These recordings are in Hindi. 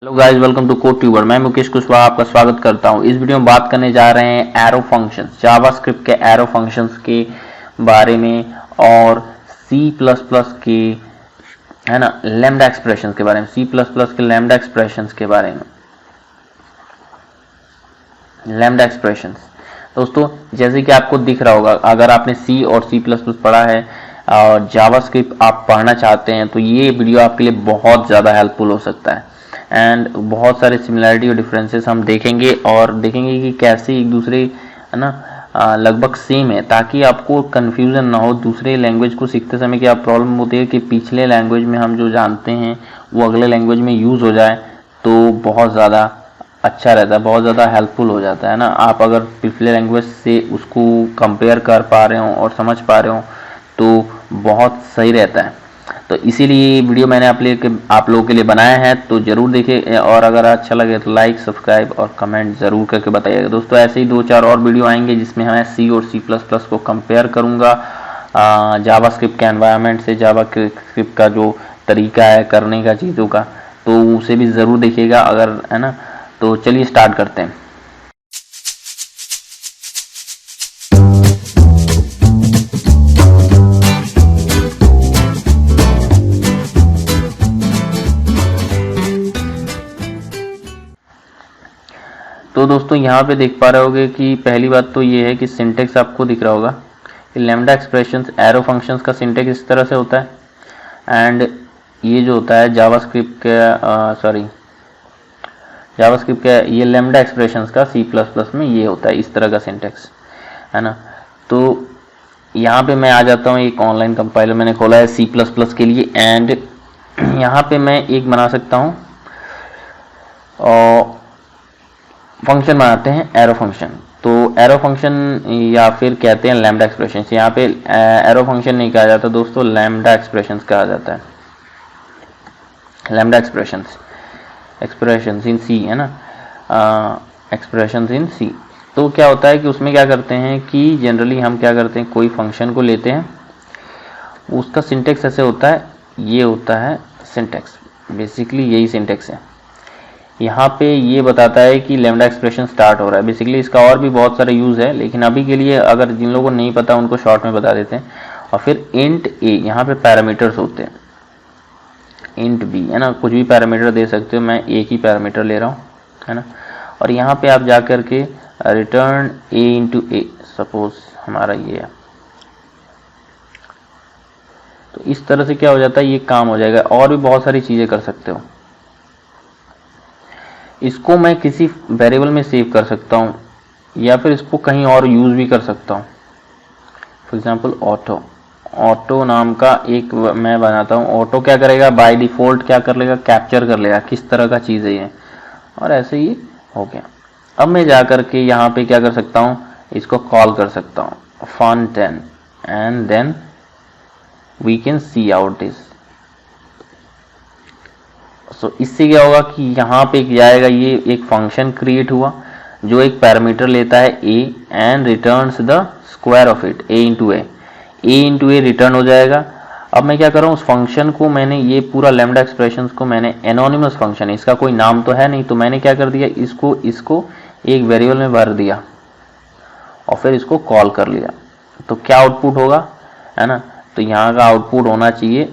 Hello guys, welcome to code tuber. मैं मुकेश कुशवाहा आपका स्वागत करता हूं। इस वीडियो में बात करने जा रहे हैं एरो फंक्शंस, जावास्क्रिप्ट के एरो फंक्शंस के बारे में और सी प्लस प्लस के है ना लैम्डा एक्सप्रेशंस के बारे में, सी प्लस प्लस के लैम्डा एक्सप्रेशंस के बारे में। लैम्डा एक्सप्रेशंस दोस्तों, जैसे कि आपको दिख रहा होगा, अगर आपने सी और सी प्लस प्लस पढ़ा है और जावास्क्रिप्ट आप पढ़ना चाहते हैं तो ये वीडियो आपके लिए बहुत ज़्यादा हेल्पफुल हो सकता है। एंड बहुत सारे सिमिलैरिटी और डिफरेंसेस हम देखेंगे और देखेंगे कि कैसे एक दूसरे है ना लगभग सेम है, ताकि आपको कन्फ्यूजन ना हो। दूसरे लैंग्वेज को सीखते समय क्या प्रॉब्लम होती है कि पिछले लैंग्वेज में हम जो जानते हैं वो अगले लैंग्वेज में यूज़ हो जाए तो बहुत ज़्यादा अच्छा रहता है, बहुत ज़्यादा हेल्पफुल हो जाता है ना। आप अगर पिछले लैंग्वेज से उसको कंपेयर कर पा रहे हो और समझ पा रहे हो तो बहुत सही रहता है। तो इसीलिए वीडियो मैंने आप लोगों के लिए बनाया है, तो ज़रूर देखिए और अगर अच्छा लगे तो लाइक, सब्सक्राइब और कमेंट ज़रूर करके बताइएगा। दोस्तों ऐसे ही 2-4 और वीडियो आएंगे जिसमें मैं सी और सी प्लस प्लस को कंपेयर करूँगा जावास्क्रिप्ट के एनवायरनमेंट से, जावास्क्रिप्ट का जो तरीका है करने का चीज़ों का, तो उसे भी ज़रूर देखिएगा अगर है ना। तो चलिए स्टार्ट करते हैं। तो दोस्तों यहाँ पे देख पा रहे होगे कि पहली बात तो ये है कि सिंटेक्स आपको दिख रहा होगा कि लैम्डा एक्सप्रेशंस एरो फंक्शंस का सिंटेक्स इस तरह से होता है। एंड ये जो होता है जावास्क्रिप्ट का ये लैम्डा एक्सप्रेशंस का सी प्लस प्लस में ये होता है इस तरह का सिंटेक्स, है ना। तो यहाँ पे मैं आ जाता हूँ, एक ऑनलाइन कंपाइलर मैंने खोला है सी प्लस प्लस के लिए। एंड यहाँ पे मैं एक बना सकता हूँ और फंक्शन बनाते हैं एरो फंक्शन। तो एरो फंक्शन या फिर कहते हैं लैम्डा एक्सप्रेशन। यहाँ पे एरो फंक्शन नहीं कहा जाता दोस्तों, लैम्डा एक्सप्रेशन कहा जाता है। लैम्डा एक्सप्रेशंस इन सी, है ना, एक्सप्रेशंस इन सी। तो क्या होता है कि उसमें क्या करते हैं कि जनरली हम क्या करते हैं, कोई फंक्शन को लेते हैं, उसका सिंटेक्स ऐसे होता है, ये होता है सिंटेक्स, बेसिकली यही सिंटेक्स है। यहाँ पे ये बताता है कि लैम्डा एक्सप्रेशन स्टार्ट हो रहा है। बेसिकली इसका और भी बहुत सारे यूज़ है, लेकिन अभी के लिए अगर जिन लोगों को नहीं पता उनको शॉर्ट में बता देते हैं। और फिर इंट ए, यहाँ पे पैरामीटर्स होते हैं, इंट बी, है ना, कुछ भी पैरामीटर दे सकते हो, मैं एक ही पैरामीटर ले रहा हूँ, है ना। और यहाँ पे आप जा कर के return a into A, suppose हमारा ये है, तो इस तरह से क्या हो जाता है, ये काम हो जाएगा। और भी बहुत सारी चीज़ें कर सकते हो। इसको मैं किसी वेरिएबल में सेव कर सकता हूँ या फिर इसको कहीं और यूज़ भी कर सकता हूँ। फॉर एग्जांपल ऑटो नाम का एक मैं बनाता हूँ। ऑटो क्या करेगा, बाय डिफ़ॉल्ट क्या कर लेगा, कैप्चर कर लेगा किस तरह का चीज़ है ये, और ऐसे ही हो गया। अब मैं जा कर के यहाँ पे क्या कर सकता हूँ, इसको कॉल कर सकता हूँ fun10 and then we can see out this. So इससे क्या होगा कि यहाँ पे जाएगा, ये एक फंक्शन क्रिएट हुआ जो एक पैरामीटर लेता है a and returns the square of it, a into A return हो जाएगा। अब मैं क्या कर रहा हूँ, उस फंक्शन को मैंने, ये पूरा लैम्डा एक्सप्रेशन को मैंने, एनोनिमस फंक्शन है, इसका कोई नाम तो है नहीं, तो मैंने क्या कर दिया, इसको एक वेरिएबल में भर दिया और फिर इसको कॉल कर लिया। तो क्या आउटपुट होगा, है ना। तो यहाँ का आउटपुट होना चाहिए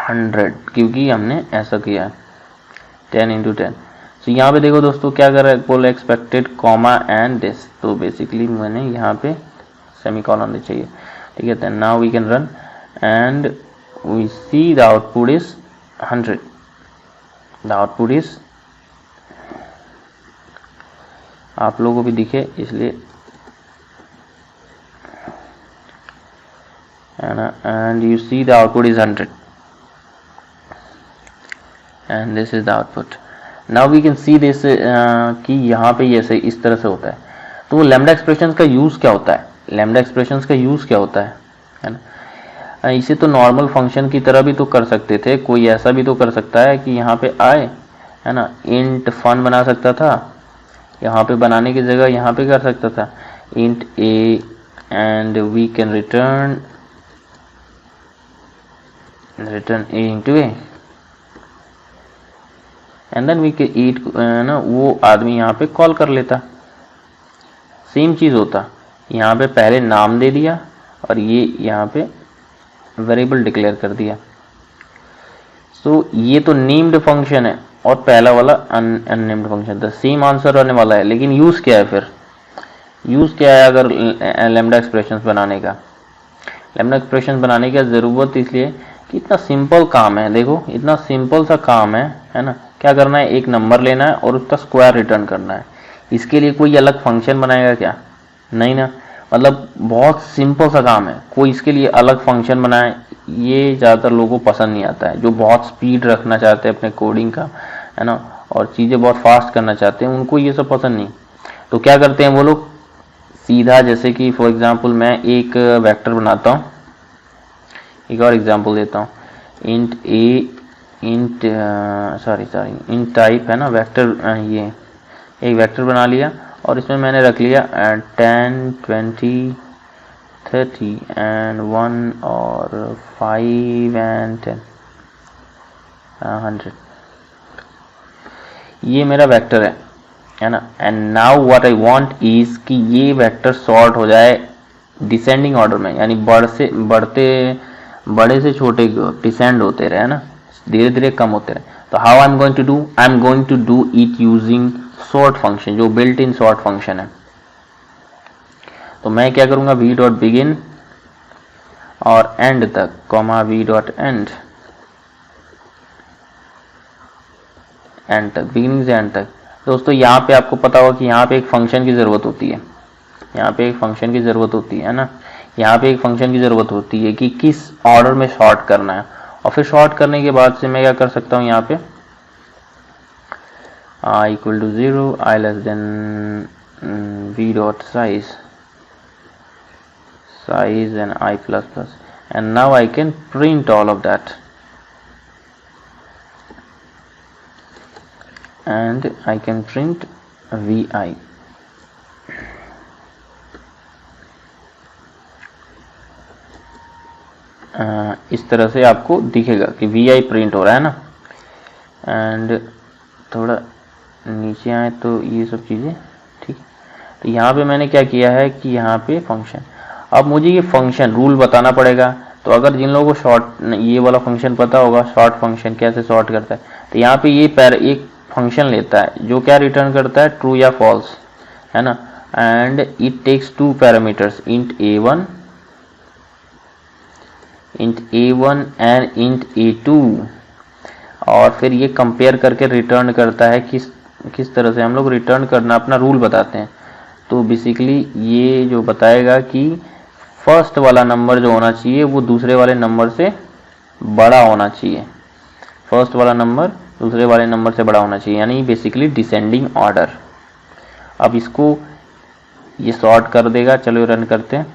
100, क्योंकि हमने ऐसा किया है 10 इंटू 10। तो यहाँ पे देखो दोस्तों क्या कर रहा है, बोल एक्सपेक्टेड कॉमा एंड दिस। तो बेसिकली मैंने यहाँ पे सेमीकोलन चाहिए, ठीक है। Then now we can run and we see the output is 100। The output is, आप लोगों को भी दिखे इसलिए, है ना, and you see the output is 100 and this is the output. Now we can see this कि यहाँ पे ये इस तरह से होता है। तो लैम्डा एक्सप्रेशंस का यूज़ क्या होता है, लैम्डा एक्सप्रेशंस का यूज़ क्या होता है ना। इसे तो नॉर्मल फंक्शन की तरह भी तो कर सकते थे, कोई ऐसा भी तो कर सकता है कि यहाँ पे आए, है ना, इंट फन बना सकता था, यहाँ पे बनाने की जगह यहाँ पे कर सकता था int a and we can return a into a, and then we create ना, वो आदमी यहाँ पे कॉल कर लेता। सेम चीज़ होता, यहाँ पे पहले नाम दे दिया और ये यहाँ पे वेरिएबल डिक्लेयर कर दिया। सो ये तो नेम्ड फंक्शन है और पहला वाला अननेम्ड फंक्शन था, सेम आंसर आने वाला है। लेकिन यूज़ क्या है फिर, यूज़ क्या है अगर लैम्डा एक्सप्रेशंस बनाने का? लैम्डा एक्सप्रेशन बनाने की ज़रूरत इसलिए कि इतना सिंपल काम है। देखो इतना सिंपल सा काम है ना। क्या करना है, एक नंबर लेना है और उसका स्क्वायर रिटर्न करना है। इसके लिए कोई अलग फंक्शन बनाएगा क्या? नहीं ना, मतलब बहुत सिंपल सा काम है। कोई इसके लिए अलग फंक्शन बनाए, ये ज़्यादातर लोगों को पसंद नहीं आता है। जो बहुत स्पीड रखना चाहते हैं अपने कोडिंग का, है ना, और चीज़ें बहुत फास्ट करना चाहते हैं, उनको ये सब पसंद नहीं। तो क्या करते हैं वो लोग, सीधा जैसे कि फॉर एग्जांपल मैं एक वेक्टर बनाता हूँ, एक और एग्जांपल देता हूँ, इंट ए इंट इंट टाइप है ना वेक्टर, ये एक वेक्टर बना लिया और इसमें मैंने रख लिया 10 20 30 एंड 1 और 5 एंड 10 100। ये मेरा वेक्टर है ना। And now what I want is कि ये वेक्टर सॉर्ट हो जाए डिसेंडिंग ऑर्डर में, यानी बड़े से छोटे डिसेंड होते रहे, है ना, धीरे धीरे कम होते रहे। तो how I am going to do, I am going to do it using sort function, जो बिल्ट इन सॉर्ट फंक्शन है। तो मैं क्या करूंगा, वी डॉट बिगिन और एंड तक, कॉमा वी डॉट एंड तक, बिगिनिंग से एंड तक। दोस्तों यहाँ पे आपको पता होगा कि यहाँ पे एक फंक्शन की ज़रूरत होती है, यहाँ पे एक फंक्शन की ज़रूरत होती है ना। यहाँ पे एक फंक्शन की ज़रूरत होती है कि किस ऑर्डर में शॉर्ट करना है। और फिर शॉर्ट करने के बाद से मैं क्या कर सकता हूँ, यहाँ पे i equal to 0, i less than v dot size and i plus plus, and now I can print all of that, and I can print vi। इस तरह से आपको दिखेगा कि vi प्रिंट हो रहा है ना। एंड थोड़ा नीचे आए तो ये सब चीज़ें ठीक। तो यहाँ पे मैंने क्या किया है कि यहाँ पे फंक्शन, अब मुझे ये फंक्शन रूल बताना पड़ेगा। तो अगर जिन लोगों को शॉर्ट ये वाला फंक्शन पता होगा, शॉर्ट फंक्शन कैसे शॉर्ट करता है, तो यहाँ पे ये एक फंक्शन लेता है जो क्या रिटर्न करता है, ट्रू या फॉल्स, है ना। And it takes 2 parameters, int a1 and int a2, और फिर ये कंपेयर करके रिटर्न करता है किस तरह से हम लोग रिटर्न करना, अपना रूल बताते हैं। तो बेसिकली ये जो बताएगा कि फर्स्ट वाला नंबर जो होना चाहिए वो दूसरे वाले नंबर से बड़ा होना चाहिए, फर्स्ट वाला नंबर दूसरे वाले नंबर से बड़ा होना चाहिए, यानी बेसिकली डिसेंडिंग ऑर्डर। अब इसको ये सॉर्ट कर देगा। चलो रन करते हैं।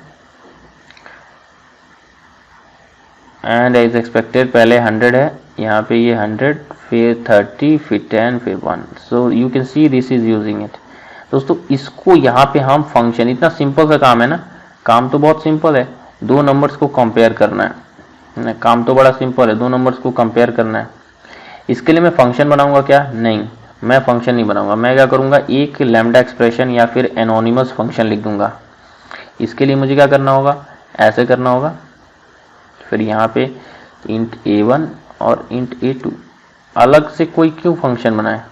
एंड एज एक्सपेक्टेड पहले 100 है, यहाँ पे ये 100, फिर 30, फिर 10, फिर 1। So you can see this is using it. दोस्तों इसको यहाँ पे हम फंक्शन, इतना सिंपल सा काम है ना, काम तो बहुत सिंपल है, दो नंबर्स को कंपेयर करना है, काम तो बड़ा सिंपल है, दो नंबर्स को कंपेयर करना है। इसके लिए मैं फंक्शन बनाऊंगा क्या? नहीं, मैं फंक्शन नहीं बनाऊंगा। मैं क्या करूंगा, एक लैम्डा एक्सप्रेशन या फिर एनोनिमस फंक्शन लिख दूंगा। इसके लिए मुझे क्या करना होगा, ऐसे करना होगा, फिर यहाँ पे इंट a1 और इंट a2। अलग से कोई क्यों फंक्शन बनाए,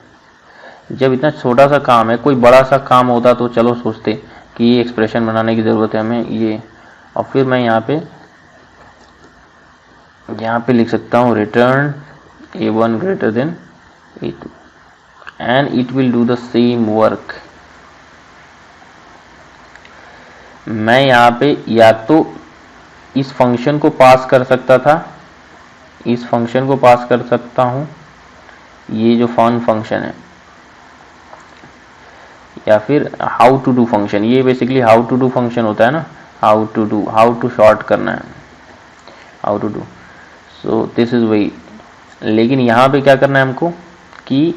जब इतना छोटा सा काम है। कोई बड़ा सा काम होता तो चलो सोचते कि ये एक्सप्रेशन बनाने की ज़रूरत है हमें ये, और फिर मैं यहाँ पे लिख सकता हूँ return a1 greater than a2 and it will do the same work. मैं यहाँ पे या तो इस फंक्शन को पास कर सकता था, इस फंक्शन को पास कर सकता हूँ, ये जो फंक्शन है, या फिर हाउ टू डू फंक्शन। ये basically how to do function होता है ना, हाउ टू शॉर्ट करना है, how to do. So this is वही। लेकिन यहाँ पे क्या करना है हमको कि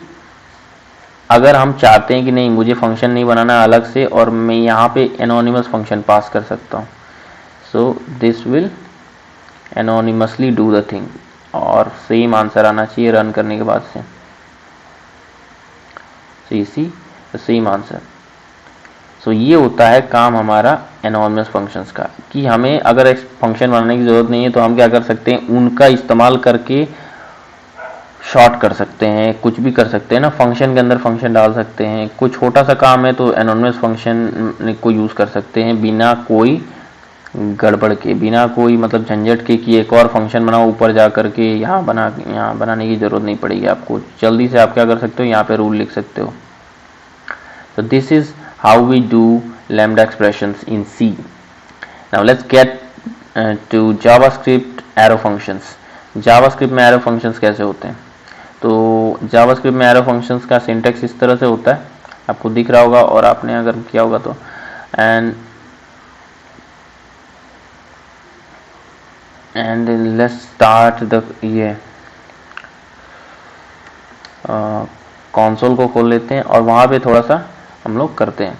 अगर हम चाहते हैं कि नहीं मुझे फंक्शन नहीं बनाना अलग से, और मैं यहाँ पे एनोनिमस फंक्शन पास कर सकता हूँ। So this will anonymously do the thing, और सेम आंसर आना चाहिए रन करने के बाद से। So you see the same answer. So ये होता है काम हमारा एनोनिमस फंक्शंस का, कि हमें अगर एक फंक्शन बनाने की ज़रूरत नहीं है तो हम क्या कर सकते हैं, उनका इस्तेमाल करके शॉर्ट कर सकते हैं, कुछ भी कर सकते हैं ना, फंक्शन के अंदर फंक्शन डाल सकते हैं। कोई छोटा सा काम है तो एनोनिमस फंक्शन को यूज़ कर सकते हैं बिना कोई गड़बड़ के, बिना कोई मतलब झंझट के कि एक और फंक्शन बनाओ ऊपर जा करके, यहाँ बनाने की ज़रूरत नहीं पड़ेगी आपको। जल्दी से आप क्या कर सकते हो, यहाँ पे रूल लिख सकते हो। So this is how we do lambda expressions in C. Now let's get to JavaScript arrow functions. JavaScript में arrow functions कैसे होते हैं? तो JavaScript में arrow functions का सिंटेक्स इस तरह से होता है, आपको दिख रहा होगा और आपने अगर किया होगा तो, and let's start the ये कंसोल को खोल लेते हैं और वहाँ पे थोड़ा सा हम लोग करते हैं।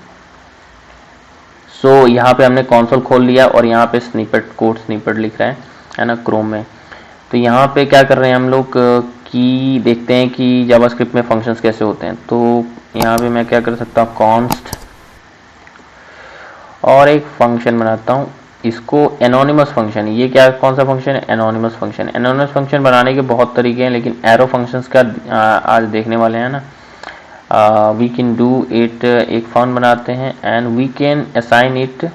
सो यहाँ पे हमने कंसोल खोल लिया और यहाँ पे स्निपेट कोड स्निपेट लिख रहा है ना क्रोम में। तो यहाँ पे क्या कर रहे हैं हम लोग कि देखते हैं कि जावास्क्रिप्ट में फंक्शंस कैसे होते हैं। तो यहाँ पे मैं क्या कर सकता हूँ, कॉन्स्ट और एक फंक्शन बनाता हूँ, इसको एनोनिमस फंक्शन। ये क्या, कौन सा फंक्शन है, एनोनिमस फंक्शन। एनोनिमस फंक्शन बनाने के बहुत तरीके हैं, लेकिन एरो फंक्शंस का आज देखने वाले हैं ना। वी कैन डू इट, एक फंक्शन बनाते हैं and we can assign it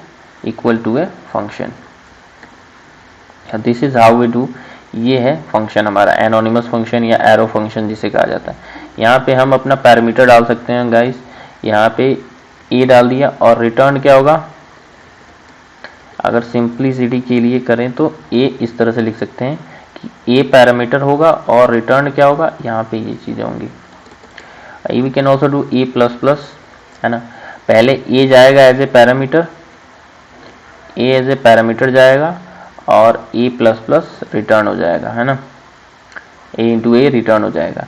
equal to a function. This is how we do. ये है फंक्शन हमारा एनोनिमस फंक्शन या एरो फंक्शन जिसे कहा जाता है। यहाँ पे हम अपना पैरामीटर डाल सकते हैं गाइस, यहाँ पे ए डाल दिया और रिटर्न क्या होगा, अगर सिंप्लिसिटी के लिए करें तो ए इस तरह से लिख सकते हैं कि ए पैरामीटर होगा और रिटर्न क्या होगा, यहाँ पे ये चीज़ें होंगी। We can also do a plus plus, है ना। पहले ए जाएगा as a parameter, a as a parameter जाएगा और ए प्लस प्लस रिटर्न हो जाएगा, है ना। ए इंटू ए रिटर्न हो जाएगा।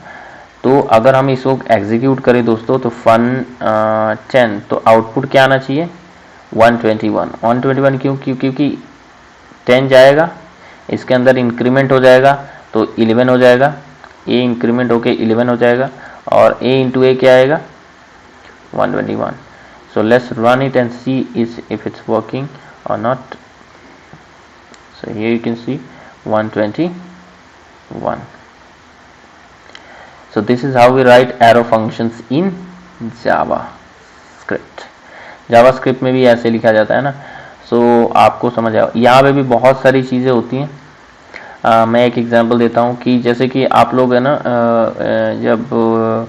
तो अगर हम इसको एग्जीक्यूट करें दोस्तों तो फन 10, तो आउटपुट क्या आना चाहिए, 121। 121 क्योंकि 10 जाएगा, इसके अंदर इंक्रीमेंट हो जाएगा तो 11 हो जाएगा, ए इंक्रीमेंट होके 11 हो जाएगा और ए इंटू ए क्या आएगा, 121। So let's run it and see if it's working और not. So here you can see 121. So this is how we write arrow functions in JavaScript. JavaScript में भी ऐसे लिखा जाता है ना। So आपको समझ आया। यहाँ पे भी बहुत सारी चीज़ें होती हैं। मैं एक एग्जांपल देता हूँ कि जैसे कि आप लोग है ना जब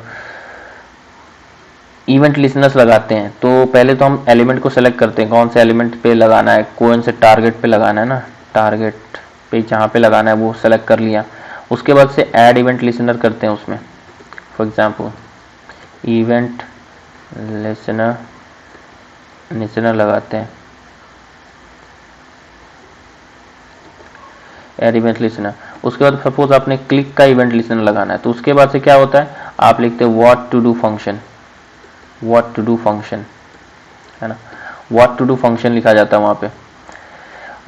इवेंट लिसनर्स लगाते हैं तो पहले तो हम एलिमेंट को सेलेक्ट करते हैं, कौन से एलिमेंट पे लगाना है, कौन से टारगेट पे लगाना है ना, टारगेट पे जहाँ पे लगाना है वो सेलेक्ट कर लिया। उसके बाद से ऐड इवेंट लिसनर करते हैं उसमें। फॉर एग्जांपल इवेंट लिसनर लगाते हैं, ऐड इवेंट लिसनर। उसके बाद सपोज आपने क्लिक का इवेंट लिसनर लगाना है तो उसके बाद से क्या होता है, आप लिखते हैं what to do function, what to do function, है ना। व्हाट टू डू फंक्शन लिखा जाता है वहाँ पे।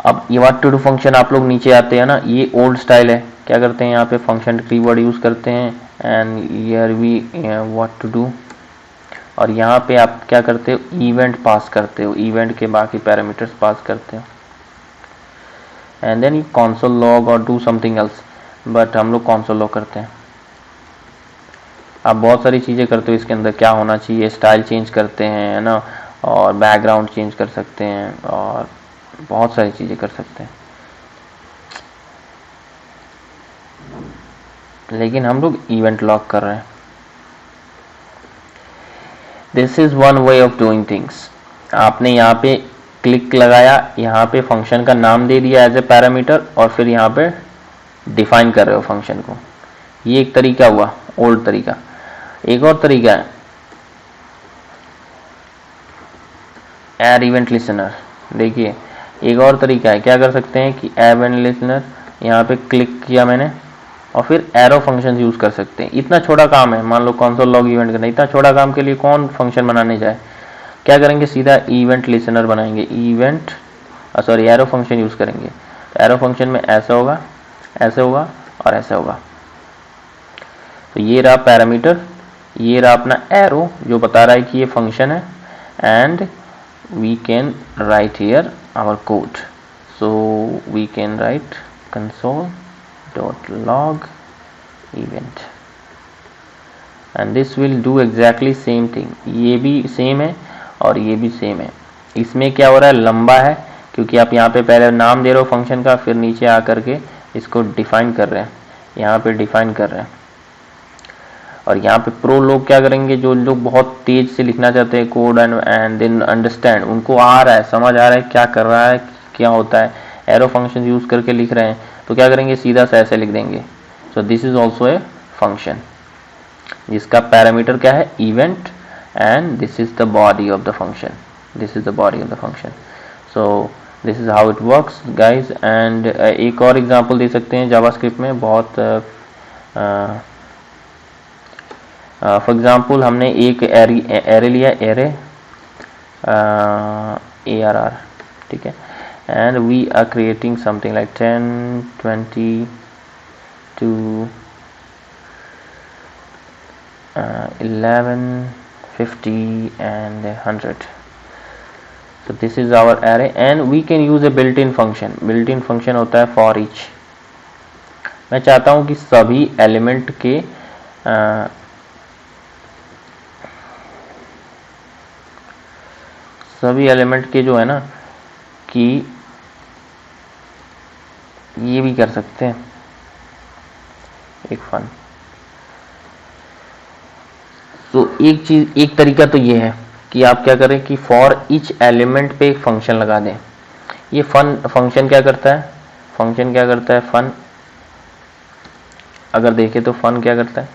अब ये व्हाट टू डू फंक्शन आप लोग नीचे आते हैं ना, ये ओल्ड स्टाइल है। क्या करते हैं यहाँ पे फंक्शन कीवर्ड यूज करते हैं and here we what to do, और यहाँ पे आप क्या करते हो, इवेंट पास करते हो, इवेंट के बाकी पैरामीटर्स पास करते हो and then you console log और डू समथिंग एल्स, बट हम लोग कंसोल लॉग करते हैं। आप बहुत सारी चीज़ें करते हो इसके अंदर, क्या होना चाहिए, स्टाइल चेंज करते हैं, है ना, और बैकग्राउंड चेंज कर सकते हैं और बहुत सारी चीज़ें कर सकते हैं। लेकिन हम लोग इवेंट लॉग कर रहे हैं। This is one way of doing things. आपने यहाँ पे क्लिक लगाया, यहाँ पे फंक्शन का नाम दे दिया एज ए पैरामीटर और फिर यहाँ पे डिफाइन कर रहे हो फंक्शन को। ये एक तरीका हुआ, ओल्ड तरीका। एक और तरीका है ऐड इवेंट लिसनर। देखिए एक और तरीका है, क्या कर सकते हैं कि ऐड इवेंट लिसनर, यहाँ पे क्लिक किया मैंने और फिर एरो फंक्शन यूज कर सकते हैं। इतना छोटा काम है, मान लो कंसोल लॉग इवेंट करना, इतना छोटा काम के लिए कौन फंक्शन बनाने जाए। क्या करेंगे, सीधा इवेंट लिसनर बनाएंगे, event sorry arrow function use करेंगे। तो एरो फंक्शन में ऐसा होगा, ऐसे होगा और ऐसा होगा। तो ये रहा पैरामीटर, ये रहा अपना एरो जो बता रहा है कि ये फंक्शन है, and we can write here our code. So we can write console.log event and this will do exactly same thing. ये भी सेम है और ये भी सेम है. इसमें क्या हो रहा है, लंबा है क्योंकि आप यहाँ पे पहले नाम दे रहे हो फंक्शन का, फिर नीचे आकर के इसको डिफाइन कर रहे हैं, यहाँ पे डिफाइन कर रहे हैं. और यहाँ पे प्रो लोग क्या करेंगे, जो लोग बहुत तेज से लिखना चाहते हैं कोड एंड देन अंडरस्टैंड, उनको आ रहा है, समझ आ रहा है क्या कर रहा है, क्या होता है, एरो फंक्शन यूज करके लिख रहे हैं, तो क्या करेंगे, सीधा सा ऐसे लिख देंगे. सो this is also a function जिसका पैरामीटर क्या है, event, and this is the body of the function. This is the body of the function. So this is how it works guys. And एक और एग्जांपल दे सकते हैं जावास्क्रिप्ट में. बहुत फॉर एग्जांपल हमने एक एरे लिया, एरे ARR, ठीक है, and we are creating something like 10, 20 to 11, 50 and 100. So this is our array and we can use a built-in function. built-in function होता है for each. मैं चाहता हूँ कि सभी एलिमेंट के जो है ना कि ये भी कर सकते हैं एक फन. तो एक तरीका तो ये है कि आप क्या करें कि फॉर ईच एलिमेंट पे एक फंक्शन लगा दें. ये फंक्शन क्या करता है, फन अगर देखें तो फन क्या करता है,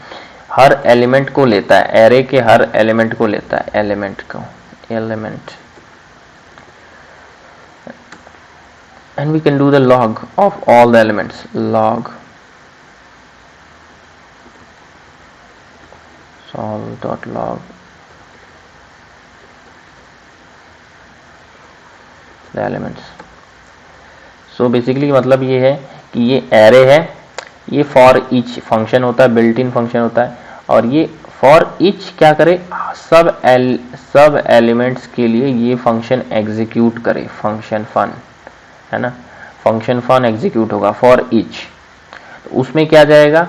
हर एलिमेंट को लेता है, एरे के हर एलिमेंट को लेता है, element and we can do the log of all the elements, log sol.log the elements. so basically मतलब ये है कि ये एरे है, ये फॉर ईच फंक्शन होता है, बिल्ट इन फंक्शन होता है, और ये फॉर ईच क्या करे, सब एलिमेंट्स के लिए ये फंक्शन एग्जीक्यूट करे, फंक्शन फन है ना, फंक्शन फन एग्जीक्यूट होगा फॉर ईच. उसमें क्या जाएगा,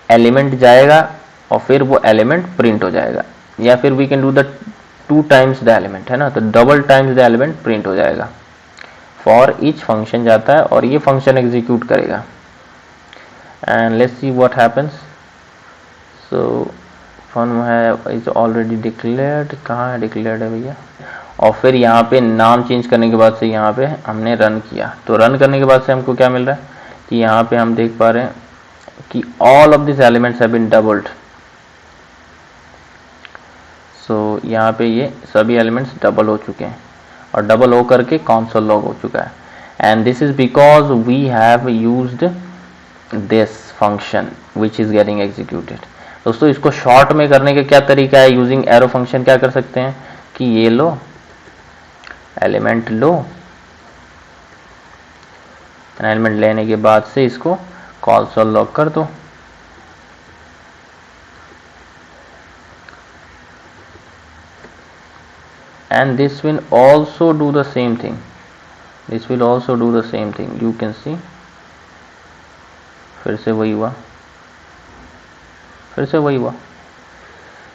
एलिमेंट जाएगा और फिर वो एलिमेंट प्रिंट हो जाएगा, या फिर we can do the 2 times the element, है ना, तो double times the element print हो जाएगा. फॉर ईच फंक्शन जाता है और ये फंक्शन एग्जीक्यूट करेगा. And let's see what happens. So fun है इज ऑलरेडी डिक्लेयर्ड, कहाँ है डिक्लेयर्ड है भैया, और फिर यहाँ पे नाम चेंज करने के बाद से यहाँ पे हमने रन किया, तो रन करने के बाद से हमको क्या मिल रहा है कि यहाँ पे हम देख पा रहे हैं कि all of this elements have been doubled. So यहाँ पे ये सभी एलिमेंट्स डबल हो चुके हैं और डबल हो करके कंसोल लॉग हो चुका है. And this is because we have used this function which is getting executed. दोस्तों इसको शॉर्ट में करने का क्या तरीका है, यूजिंग एरो फंक्शन क्या कर सकते हैं कि ये लो एलिमेंट लो, एलिमेंट लेने के बाद से इसको कंसोल लॉग कर दो. and this will also do the same thing, you can see. फिर से वही हुआ.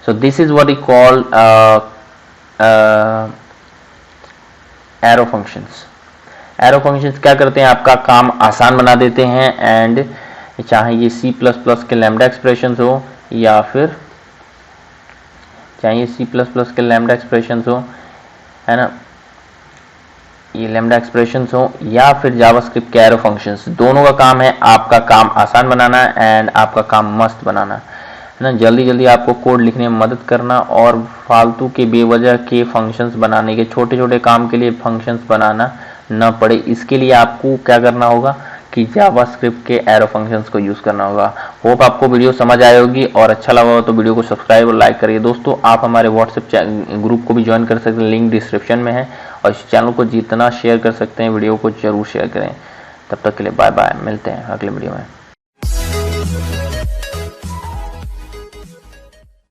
so this is what we call arrow functions क्या करते हैं, आपका काम आसान बना देते हैं. एंड चाहे ये C++ के लैम्डा एक्सप्रेशंस हो या फिर है ना, ये लैम्डा एक्सप्रेशंस हो या फिर जावास्क्रिप्ट के एरो फंक्शंस, दोनों का काम है आपका काम आसान बनाना एंड आपका काम मस्त बनाना, है ना, जल्दी आपको कोड लिखने में मदद करना और फालतू के बेवजह के फंक्शंस बनाने के, छोटे काम के लिए फंक्शंस बनाना न पड़े. इसके लिए आपको क्या करना होगा कि जावास्क्रिप्ट के एरो फंक्शंस को यूज करना होगा. होप आपको वीडियो समझ आई होगी और अच्छा लगा हो तो वीडियो को सब्सक्राइब और लाइक करिए. दोस्तों आप हमारे व्हाट्सएप ग्रुप को भी ज्वाइन कर सकते हैं, लिंक डिस्क्रिप्शन में है, और इस चैनल को जितना शेयर कर सकते हैं वीडियो को जरूर शेयर करें. तब तक के लिए बाय बाय, मिलते हैं अगले वीडियो में.